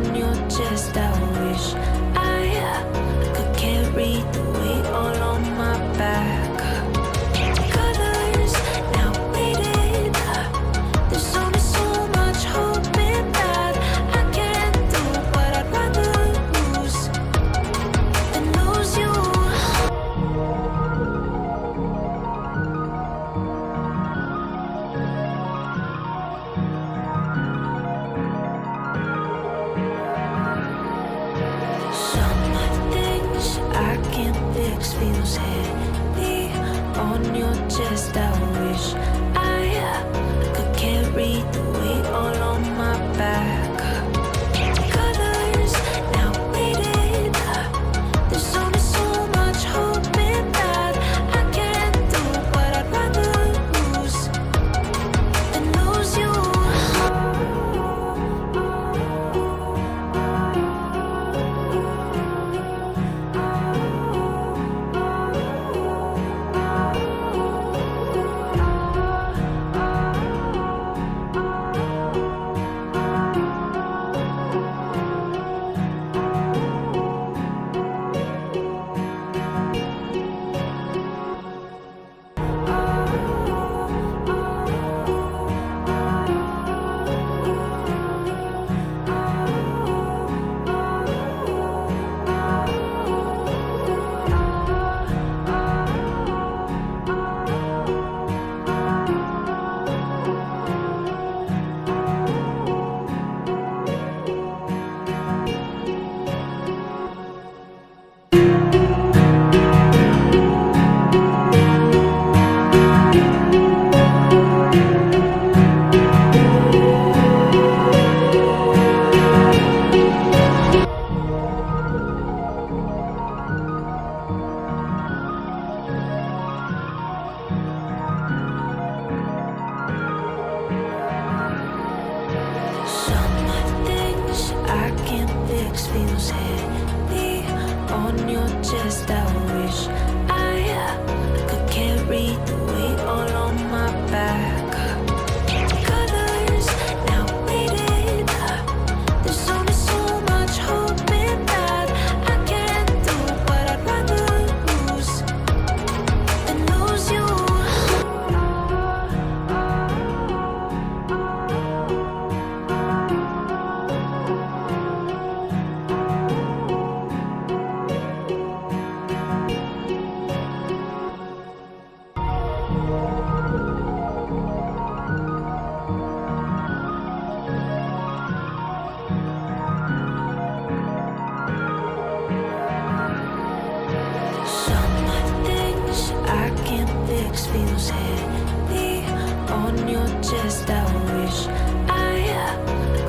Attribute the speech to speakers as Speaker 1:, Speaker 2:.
Speaker 1: on your chest. I wish I could carry the weight all on my back. Colors now faded. There's only so much hope in that. I can't do what I'd rather lose than lose you. I can't fix, feels heavy on your chest. I wish I could carry the weight all on my back. Colors now faded. There's only so much hope in that. I can't do what I'd rather lose than lose you. Feels heavy on your chest. I wish I could carry the weight all on my back. Colors now faded. There's only so much hope in that. I can't do what I'd rather lose than lose you. Feels heavy on your chest. I wish I